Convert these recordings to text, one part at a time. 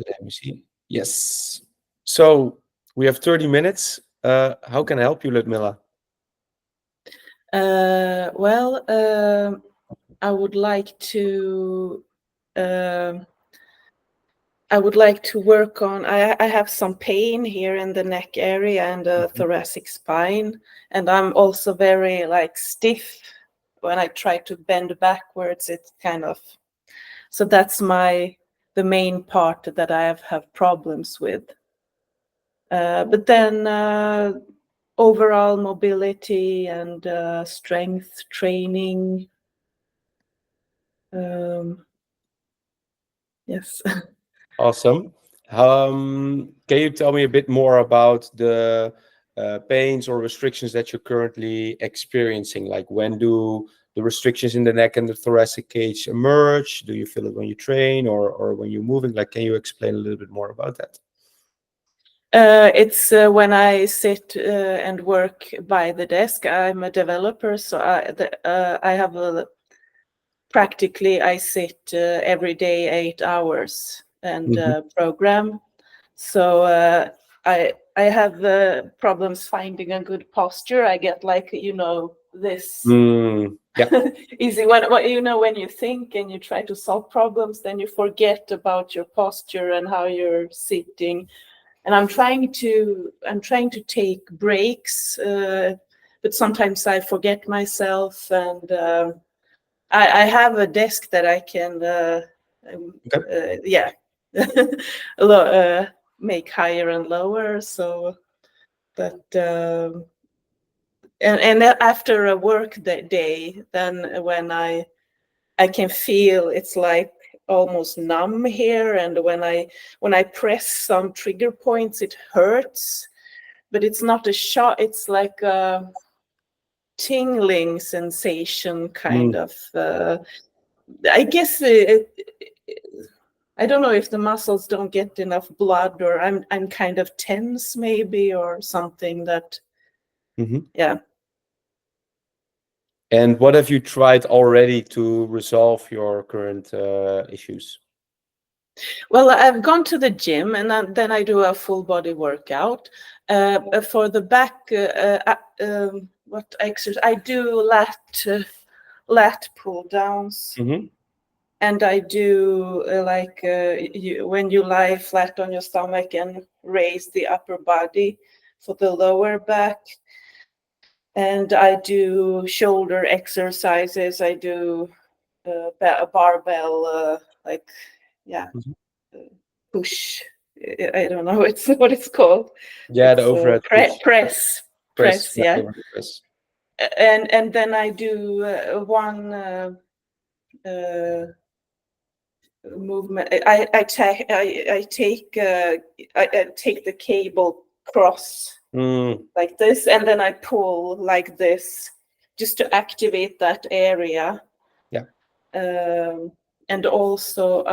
Let me see. Yes. So we have 30 minutes. How can I help you, Ludmilla? Well, I would like to. I would like to work on. I have some pain here in the neck area and the thoracic spine, and I'm also very like stiff when I try to bend backwards. It's kind of so that's the main part that I have problems with. But then overall mobility and strength training. Yes. Awesome. Can you tell me a bit more about the pains or restrictions that you're currently experiencing? Like, when do the restrictions in the neck and the thoracic cage emerge? Do you feel it when you train or when you're moving? Like, can you explain a little bit more about that? It's when I sit and work by the desk. I'm a developer, so I have practically I sit every day 8 hours and program. So I have problems finding a good posture. I get like this easy when you think and you try to solve problems, then you forget about your posture and how you're sitting. And I'm trying to take breaks, but sometimes I forget myself. And I have a desk that I can, make higher and lower. So, but and after a work day, then when I can feel it's like almost numb here, and when I press some trigger points it hurts, but it's not a shot, it's like a tingling sensation kind of. I guess I don't know if the muscles don't get enough blood, or I'm kind of tense maybe, or something that yeah. And what have you tried already to resolve your current issues? Well, I've gone to the gym, and then I do a full body workout. For the back, what exercise? I do lat pull downs, and I do when you lie flat on your stomach and raise the upper body for the lower back. And I do shoulder exercises. I do a barbell, push. I don't know what it's called. Yeah, it's the overhead press. Yeah. Press. And then I do one movement. I take the cable cross like this, and then I pull like this just to activate that area. Yeah. And also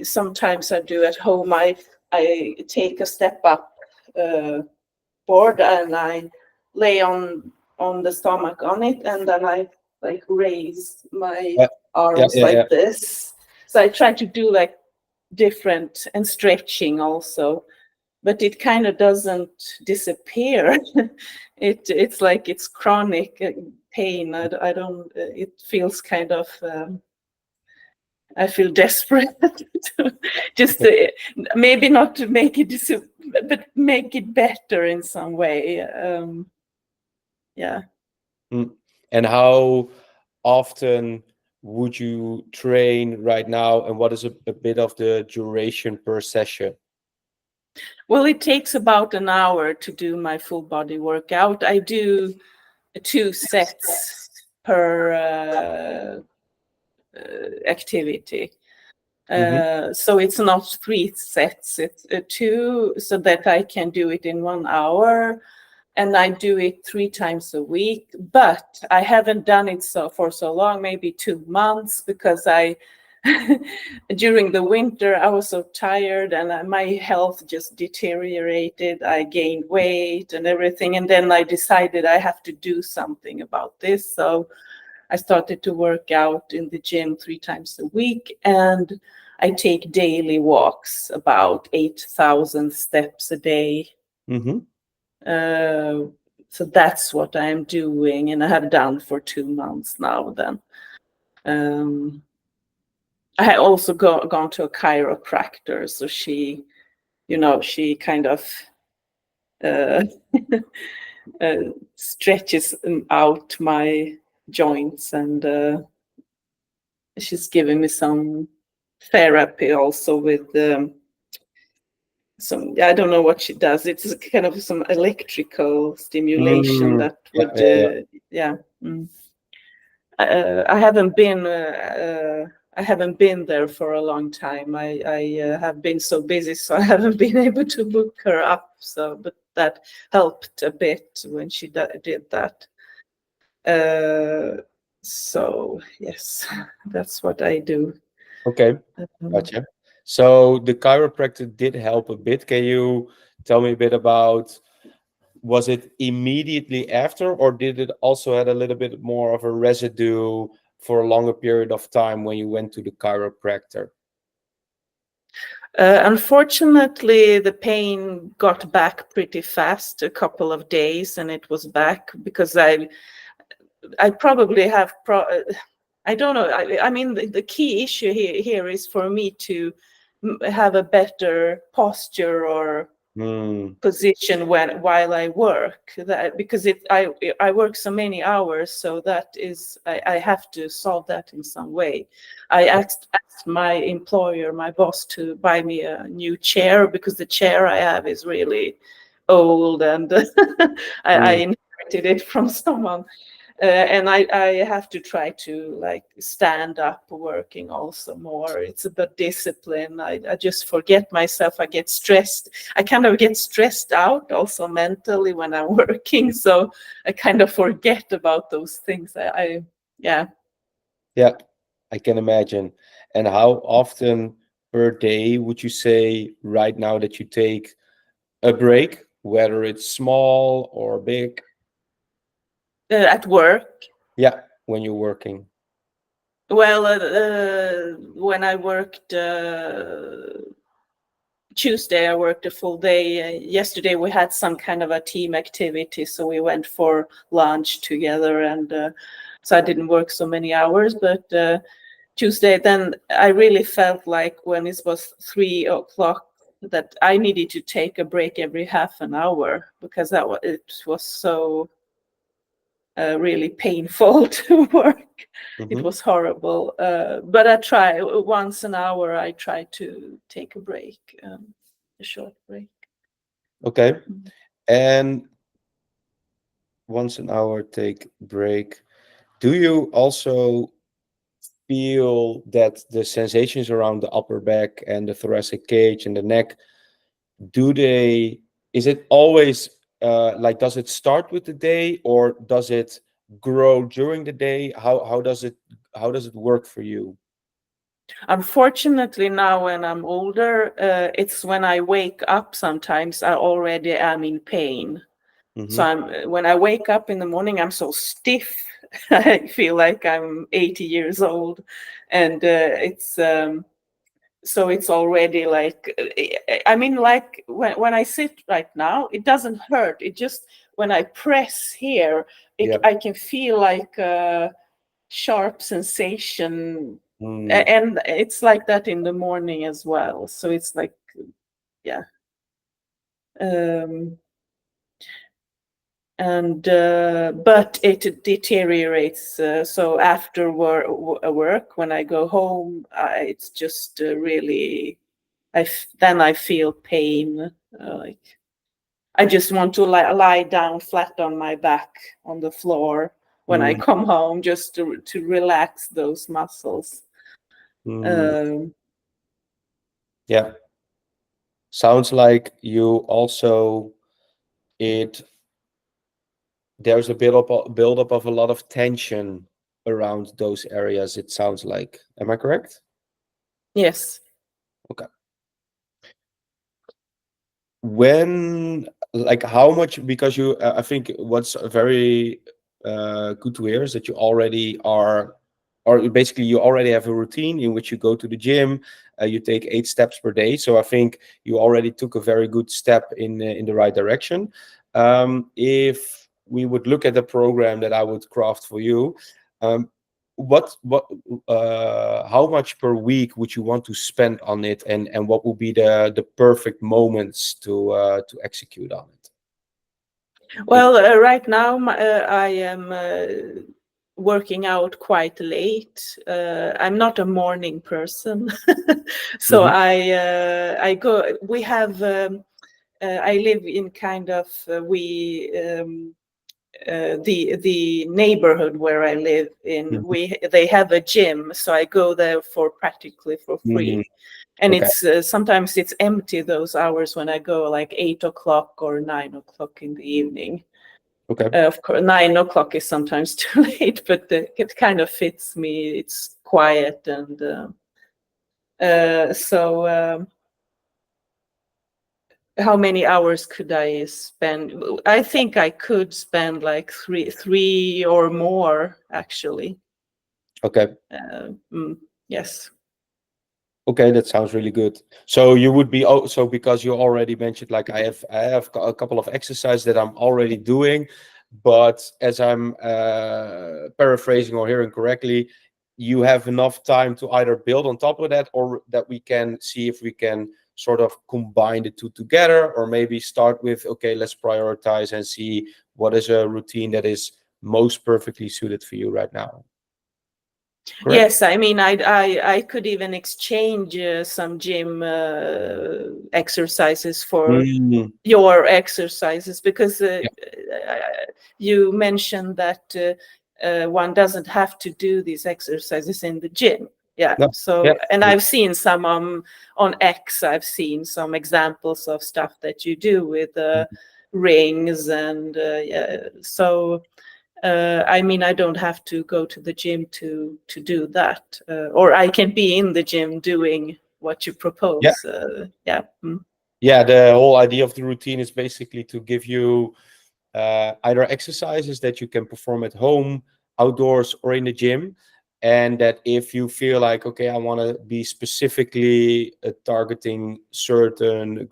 sometimes I do at home. I take a step up board and I lay on the stomach on it, and then I like raise my arms like this. So I try to do like different, and stretching also, but it kind of doesn't disappear. It's like it's chronic pain. I don't. It feels kind of. I feel desperate just maybe not to make it but make it better in some way. Yeah. And how often would you train right now, and what is a bit of the duration per session? Well, it takes about an hour to do my full body workout. I do 2 sets per activity. So it's not 3 sets, it's 2, so that I can do it in 1 hour. And I do it 3 times a week, but I haven't done it for so long, maybe 2 months, because during the winter I was so tired and my health just deteriorated. I gained weight and everything, and then I decided I have to do something about this. So I started to work out in the gym 3 times a week, and I take daily walks, about 8,000 steps a day. Mm-hmm. So that's what I'm doing, and I have done for 2 months now. Then I had also gone to a chiropractor, so she, she kind of uh, stretches out my joints, and she's giving me some therapy also with some, I don't know what she does. It's kind of some electrical stimulation Mm. that Yeah, would, yeah, yeah. yeah. I haven't been. I haven't been there for a long time. I have been so busy, so I haven't been able to look her up. So, but that helped a bit when she did that. So yes, that's what I do. Okay, gotcha. So the chiropractor did help a bit. Can you tell me a bit about, was it immediately after, or did it also had a little bit more of a residue for a longer period of time when you went to the chiropractor? Unfortunately, the pain got back pretty fast, a couple of days, and it was back because I probably have I don't know. I mean, the key issue here is for me to have a better posture or Mm. position while I work. That because I work so many hours, so that is I have to solve that in some way. I asked my employer, my boss, to buy me a new chair because the chair I have is really old, and I Mm. inherited it from someone. And I have to try to like stand up working also more. It's about discipline. I just forget myself. I get stressed. I kind of get stressed out also mentally when I'm working. So I kind of forget about those things. Yeah. Yeah, I can imagine. And how often per day would you say right now that you take a break, whether it's small or big? At work. Yeah, when you're working. Well, when I worked Tuesday, I worked a full day. Yesterday, we had some kind of a team activity, so we went for lunch together, and so I didn't work so many hours. But Tuesday, then I really felt like when it was 3 o'clock that I needed to take a break every half an hour because it was so really painful to work. It Mm-hmm. was horrible. But I try once an hour. I try to take a break, a short break. Okay. And once an hour take break. Do you also feel that the sensations around the upper back and the thoracic cage and the neck, do they, is it always like, does it start with the day or does it grow during the day? How does it work for you? Unfortunately, now when I'm older, it's when I wake up. Sometimes I already am in pain. So Mm-hmm. when I wake up in the morning, I'm so stiff. I feel like I'm 80 years old, and it's so it's already like I mean, like when I sit right now, it doesn't hurt. It just when I press here, Yeah. I can feel like a sharp sensation, Mm. and it's like that in the morning as well. So it's like, yeah. Um, and but it deteriorates, so after work when I go home, it's just really then I feel pain, like I just want to lie down flat on my back on the floor when I Mm. come home, just to relax those muscles. Mm. um, Yeah. Sounds like you also, it, there's a build up of a lot of tension around those areas, it sounds like. Am I correct? yes. Okay. When, like, how much, because you, I think what's very good to hear is that you already are or basically you already have a routine in which you go to the gym, you take 8 steps per day. So I think you already took a very good step in the right direction. If we would look at the program that I would craft for you, what how much per week would you want to spend on it, and what would be the perfect moments to execute on it? Well, right now I am working out quite late. I'm not a morning person, so I go. We have. I live in kind of the neighborhood where I live in. They have a gym, so I go there for practically for free. And Okay. it's sometimes it's empty those hours when I go, like 8 o'clock or 9 o'clock in the evening. Okay. Of course, 9 o'clock is sometimes too late, but it kind of fits me. It's quiet, and so how many hours could I spend? I think I could spend like three or more, actually. Okay. Yes. Okay, that sounds really good. So you would be also, because you already mentioned, like I have a couple of exercises that I'm already doing, but as I'm paraphrasing or hearing correctly, you have enough time to either build on top of that, or that we can see if we can sort of combine the two together, or maybe start with, okay, let's prioritize and see what is a routine that is most perfectly suited for you right now. Correct? Yes, I mean, I could even exchange some gym exercises for your exercises, because you mentioned that one doesn't have to do these exercises in the gym. Yeah. No. So, Yeah. and I've seen some on X. I've seen some examples of stuff that you do with rings, and so. I mean, I don't have to go to the gym to do that, or I can be in the gym doing what you propose. Yeah. Yeah, the whole idea of the routine is basically to give you either exercises that you can perform at home, outdoors, or in the gym. And that if you feel like, okay, I want to be specifically targeting certain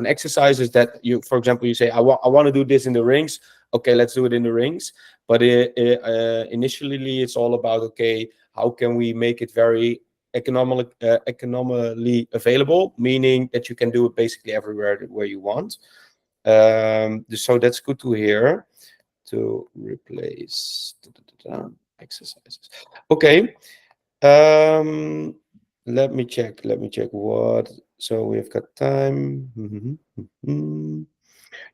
exercises, that you, for example, you say, I want to do this in the rings. Okay, let's do it in the rings. But initially, it's all about, okay, how can we make it very economically available, meaning that you can do it basically everywhere where you want. So that's good to hear. To replace exercises. Okay. Let me check what. So we've got time.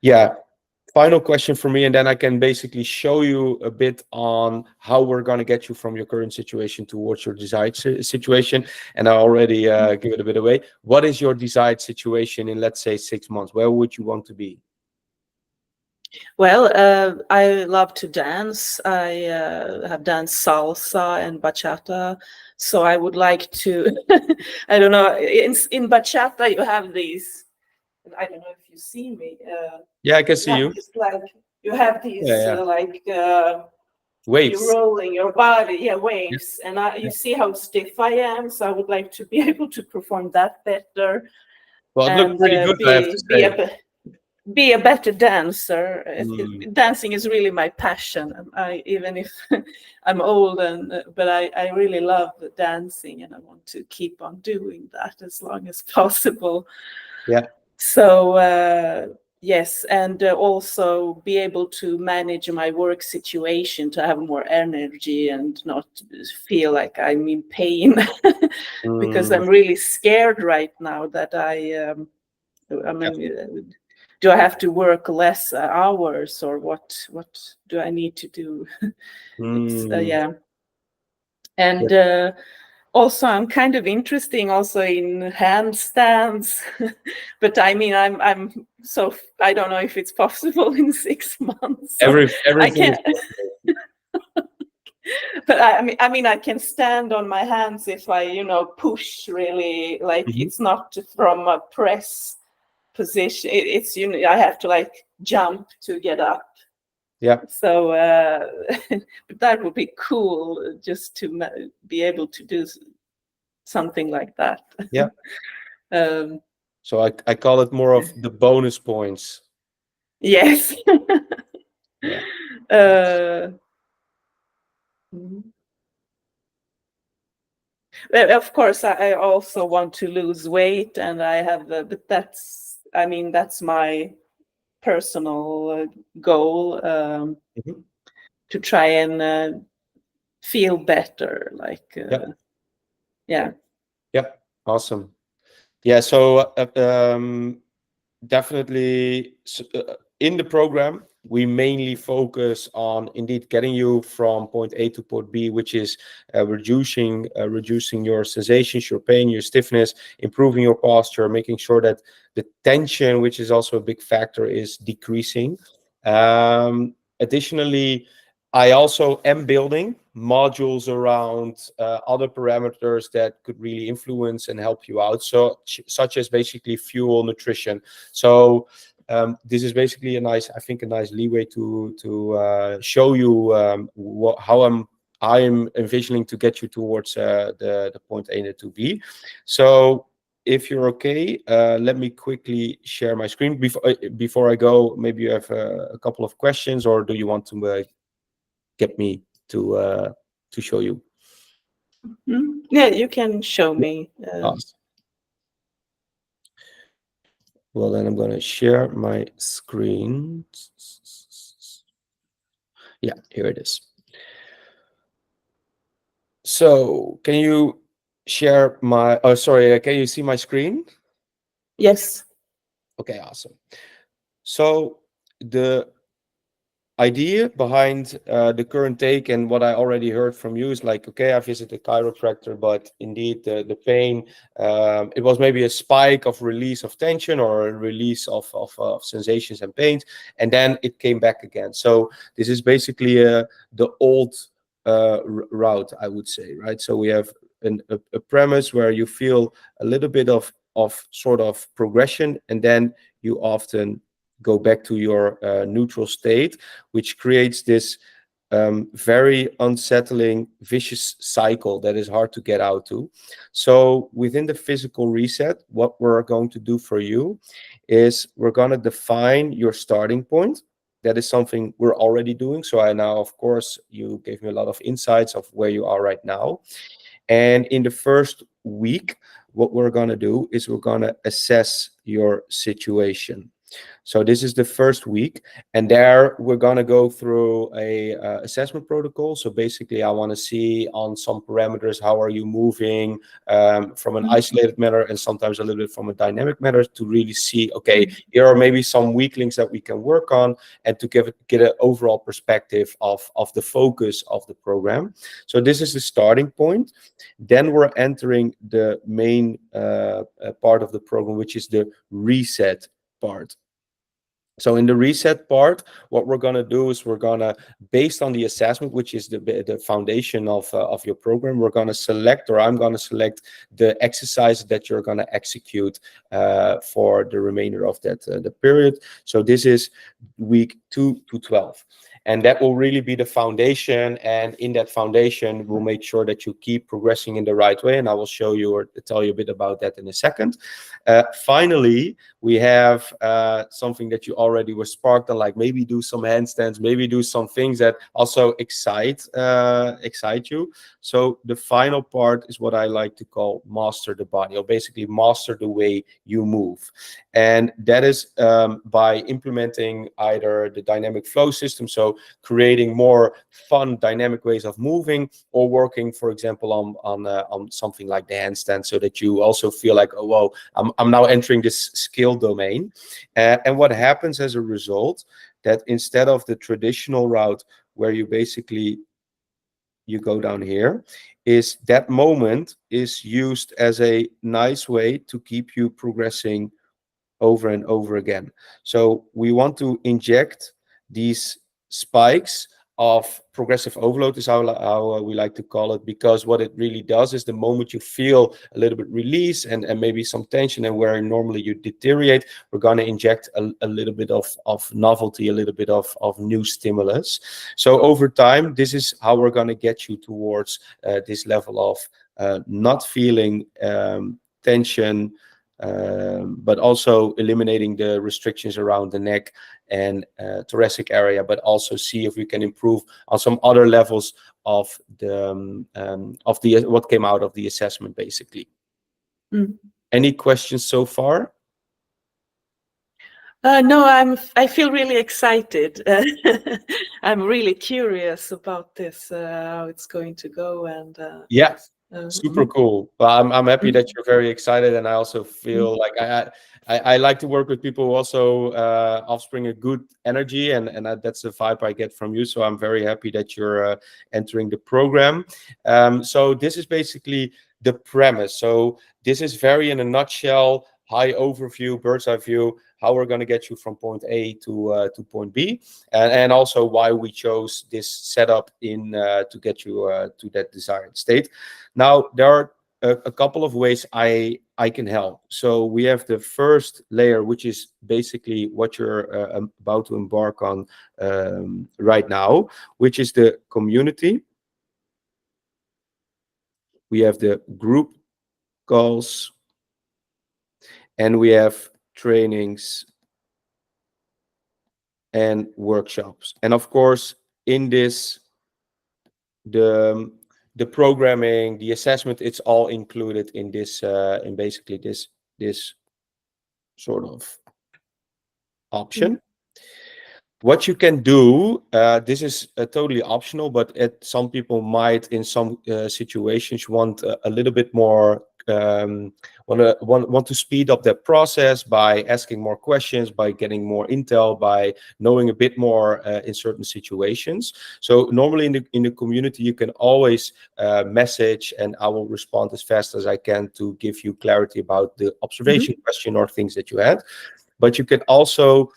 Yeah. Final question for me, and then I can basically show you a bit on how we're going to get you from your current situation towards your desired situation. And I already give it a bit away. What is your desired situation in, let's say, 6 months? Where would you want to be? Well, I love to dance. I have danced salsa and bachata, so I would like to. I don't know. In bachata, you have these. I don't know if you see me. Yeah, I can see you. You have these waves. You're rolling your body, waves, and you see how stiff I am. So I would like to be able to perform that better. Well, it looked pretty good, I have to say. Be a better dancer. Dancing is really my passion. Even if I'm old, but I really love dancing, and I want to keep on doing that as long as possible. Yeah. So yes, and also be able to manage my work situation, to have more energy and not feel like I'm in pain, because I'm really scared right now that I mean, do I have to work less hours, or what do I need to do? Yeah. And also, I'm kind of interesting also in handstands, but I mean, I'm so I don't know if it's possible in 6 months. So I can't. But I mean, I can stand on my hands if I, push really. Like it's not from a press position. It's I have to like jump to get up. Yeah. So but that would be cool, just to be able to do something like that. Yeah. um, So I call it more of the bonus points. yes. Yeah. uh, mhm. Well, of course, I also want to lose weight, and I have, but that's, I mean, that's my personal goal, Mhm. to try and feel better. Like, Yeah. yeah. Yeah. Awesome. Yeah. So definitely in the program, we mainly focus on indeed getting you from point A to point B, which is reducing your sensations, your pain, your stiffness, improving your posture, making sure that the tension, which is also a big factor, is decreasing. Additionally, I also am building modules around other parameters that could really influence and help you out. So, such as basically fuel, nutrition. So, this is basically I think, a nice leeway to show you how I'm envisioning to get you towards the point A and to B. So, if you're okay, let me quickly share my screen before I go. Maybe you have a couple of questions, or do you want to get me to show you? Yeah, you can show Yeah. me. Awesome. Well, then I'm going to share my screen. Yeah, here it is. So, can you share my? Oh, sorry. Can you see my screen? Yes. Okay, awesome. So the idea behind the current take and what I already heard from you is like, okay, I visited a chiropractor, but indeed the pain, it was maybe a spike of release of tension or a release of sensations and pains, and then it came back again. So this is basically the old route, I would say, right? So we have a premise where you feel a little bit of sort of progression, and then you often go back to your neutral state, which creates this very unsettling, vicious cycle that is hard to get out to. So within the physical reset, what we're going to do for you is we're going to define your starting point. That is something we're already doing. So I now, of course, you gave me a lot of insights of where you are right now. And in the first week, what we're going to do is we're going to assess your situation. So this is the first week, and there we're gonna go through a assessment protocol. So basically, I want to see on some parameters how are you moving from an isolated manner, and sometimes a little bit from a dynamic manner, to really see, okay, here are maybe some weak links that we can work on, and to get an overall perspective of the focus of the program. So this is the starting point. Then we're entering the main part of the program, which is the reset part. So in the reset part, what we're going to do is we're going to, based on the assessment, which is the foundation of your program, we're going to select, or I'm going to select the exercise that you're going to execute for the remainder of that the period. So this is week 2 to 12. And that will really be the foundation. And in that foundation, we'll make sure that you keep progressing in the right way. And I will show you or tell you a bit about that in a second. Finally, we have something that you already were sparked on, like maybe do some handstands, maybe do some things that also excite you. So the final part is what I like to call master the body, or basically master the way you move. And that is by implementing either the dynamic flow system, so creating more fun dynamic ways of moving, or working, for example, on something like the handstand, so that you also feel like, oh, whoa, I'm now entering this skill domain. And what happens as a result, that instead of the traditional route where you basically you go down here, is that moment is used as a nice way to keep you progressing over and over again. So we want to inject these spikes of progressive overload is how we like to call it, because what it really does is the moment you feel a little bit release and maybe some tension, and where normally you deteriorate, we're going to inject a little bit of novelty, a little bit of new stimulus. So over time, this is how we're going to get you towards this level of not feeling tension, but also eliminating the restrictions around the neck and thoracic area, but also see if we can improve on some other levels of the what came out of the assessment, basically. Any questions so far? No, I feel really excited. I'm really curious about this, how it's going to go, and yeah, super cool. Well, I'm happy that you're very excited, and I also feel like I like to work with people who also offspring a good energy, and that's the vibe I get from you. So I'm very happy that you're entering the program. So this is basically the premise. So this is very in a nutshell, high overview, bird's eye view, how we're going to get you from point A to point B, and also why we chose this setup to get you to that desired state. Now, there are a couple of ways I can help. So we have the first layer, which is basically what you're about to embark on right now, which is the community. We have the group calls, and we have trainings and workshops. And of course, in this, the programming, the assessment, it's all included in this, in basically this sort of option. What you can do, this is totally optional, but some people might, in some situations, want a little bit more, want to speed up that process by asking more questions, by getting more intel, by knowing a bit more in certain situations. So normally in the community, you can always message, and I will respond as fast as I can to give you clarity about the observation question or things that you had. But you can also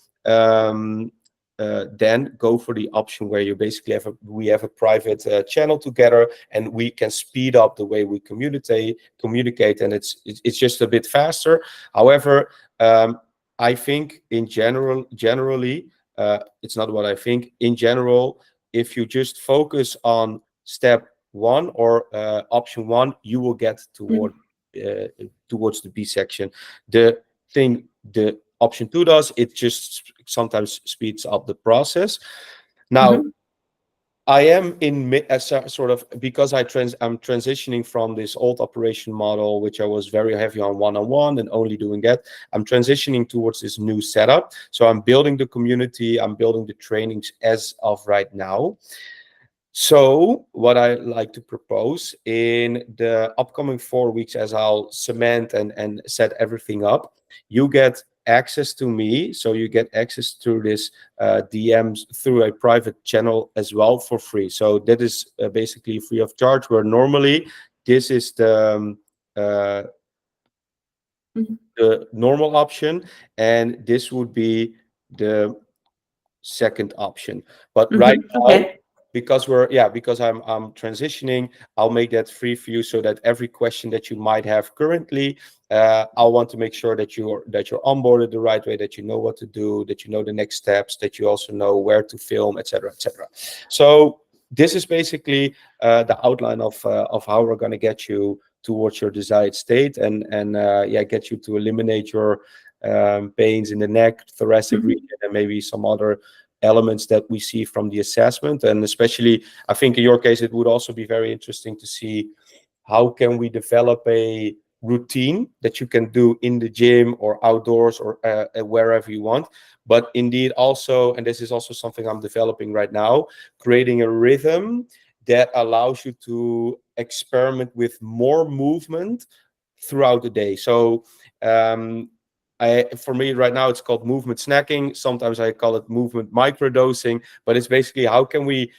then go for the option where you basically we have a private channel together, and we can speed up the way we communicate, and it's just a bit faster. However, I think generally, it's not what I think. In general, if you just focus on step 1 or option 1, you will get towards the B section. The thing the option 2 does, it just sometimes speeds up the process. Now, I am in sort of, because I'm transitioning from this old operation model, which I was very heavy on one-on-one and only doing that. I'm transitioning towards this new setup. So I'm building the community, I'm building the trainings as of right now. So what I like to propose in the upcoming 4 weeks, as I'll cement and set everything up, you get access to me. So you get access to this DMs through a private channel as well for free. So that is basically free of charge, where normally this is the normal option, and this would be the second option. But right now, because I'm transitioning, I'll make that free for you, so that every question that you might have currently, I'll want to make sure that you're onboarded the right way, that you know what to do, that you know the next steps, that you also know where to film, etc., etc. So this is basically the outline of how we're going to get you towards your desired state, and get you to eliminate your pains in the neck, thoracic region, and maybe some other elements that we see from the assessment. And especially, I think in your case, it would also be very interesting to see how can we develop a routine that you can do in the gym or outdoors or wherever you want. But indeed also, and this is also something I'm developing right now, creating a rhythm that allows you to experiment with more movement throughout the day. So for me right now, it's called movement snacking. Sometimes I call it movement microdosing, but it's basically how can we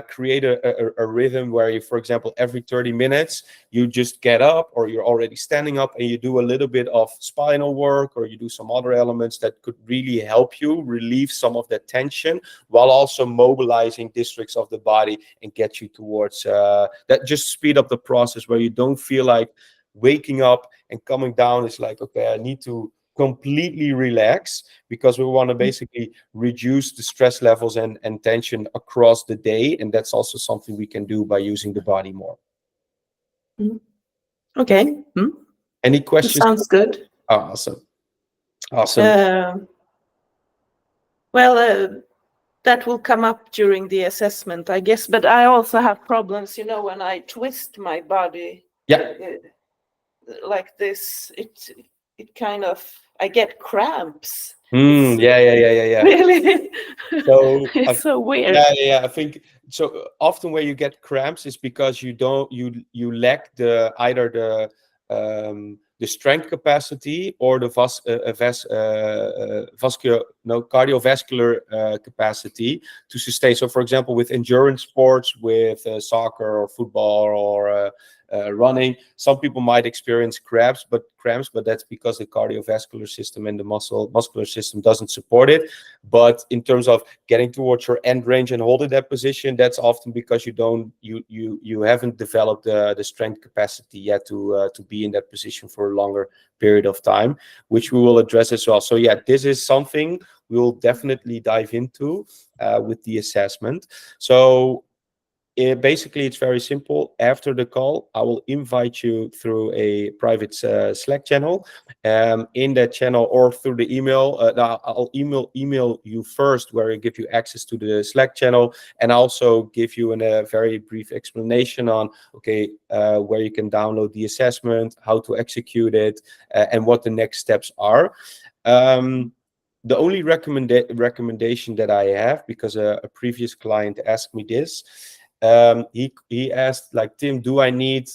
create a rhythm where you, for example, every 30 minutes, you just get up or you're already standing up and you do a little bit of spinal work, or you do some other elements that could really help you relieve some of that tension while also mobilizing districts of the body and get you towards that, just speed up the process where you don't feel like waking up and coming down is like, okay, I need to completely relax, because we want to basically reduce the stress levels and tension across the day. And that's also something we can do by using the body more. Okay. Any questions? Sounds good. Awesome. Well, that will come up during the assessment, I guess, but I also have problems, when I twist my body. Yeah. Like this, it kind of, I get cramps. Yeah. Really? So it's so weird. Yeah. I think so. Often where you get cramps is because you lack either the strength capacity or the cardiovascular capacity to sustain. So, for example, with endurance sports, with soccer or football or running, some people might experience cramps, but that's because the cardiovascular system and the muscular system doesn't support it. But in terms of getting towards your end range and holding that position, that's often because you haven't developed the strength capacity yet to be in that position for a longer period of time, which we will address as well. So yeah, this is something we will definitely dive into with the assessment. So basically, it's very simple. After the call, I will invite you through a private Slack channel. In that channel or through the email, I'll email you first, where I give you access to the Slack channel, and also give you a very brief explanation on where you can download the assessment, how to execute it, and what the next steps are. The only recommendation that I have, because a previous client asked me this, he asked, like, Tim, do I need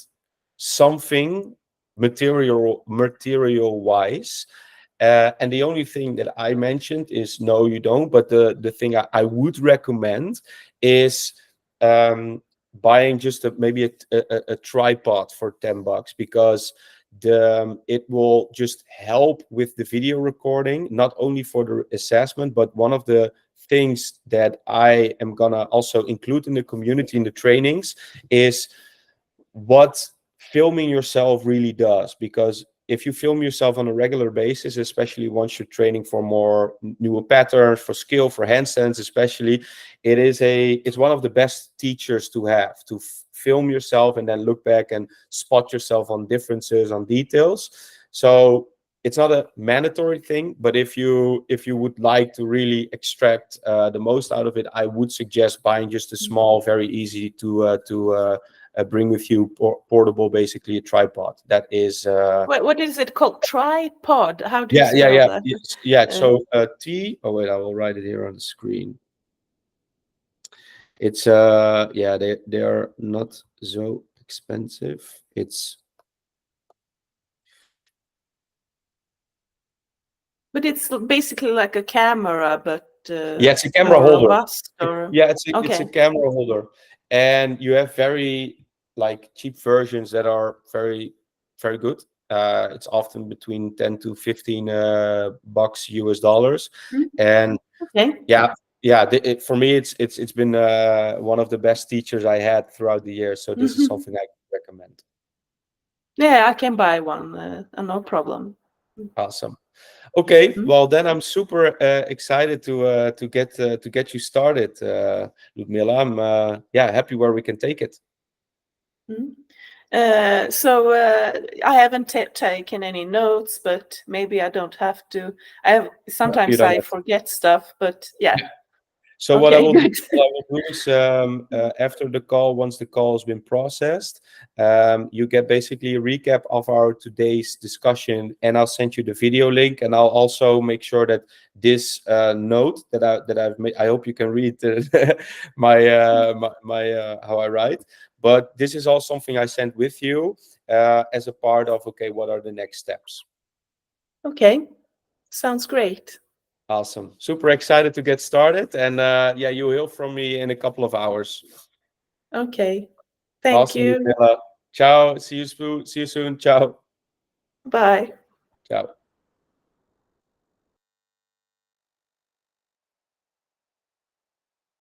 something material wise? And the only thing that I mentioned is no, you don't. But the thing I would recommend is buying just maybe a tripod for $10, because it will just help with the video recording, not only for the assessment, but one of the things that I am gonna also include in the community, in the trainings, is what filming yourself really does. Because if you film yourself on a regular basis, especially once you're training for more newer patterns, for skill, for handstands especially, it's one of the best teachers to have, to film yourself and then look back and spot yourself on differences, on details. So it's not a mandatory thing, but if you would like to really extract the most out of it, I would suggest buying just a small, very easy to bring with you, portable, basically a tripod. That is what is it called? Tripod? How do you yeah. spell that? So T. Oh wait, I will write it here on the screen. It's they are not so expensive. But it's basically like a camera, but it's a camera holder. robust, or... It's a camera holder, and you have very cheap versions that are very, very good. It's often between 10 to 15 bucks US dollars, and for me it's been one of the best teachers I had throughout the year. So this is something I recommend. Yeah, I can buy one, no problem. Awesome. Okay, well then I'm super excited to get you started, Ludmilla. I'm happy where we can take it. So I haven't taken any notes, but maybe I don't have to. Sometimes I forget stuff, but yeah. So what I will do is after the call, once the call has been processed, you get basically a recap of our today's discussion, and I'll send you the video link, and I'll also make sure that this note that I've made, I hope you can read my how I write, but this is all something I sent with you as a part of what are the next steps. Okay. Sounds great. Awesome. Super excited to get started. And yeah, you'll hear from me in a couple of hours. Okay. Thank Awesome, you. Ludmilla. Ciao. See you soon. Ciao. Bye. Ciao.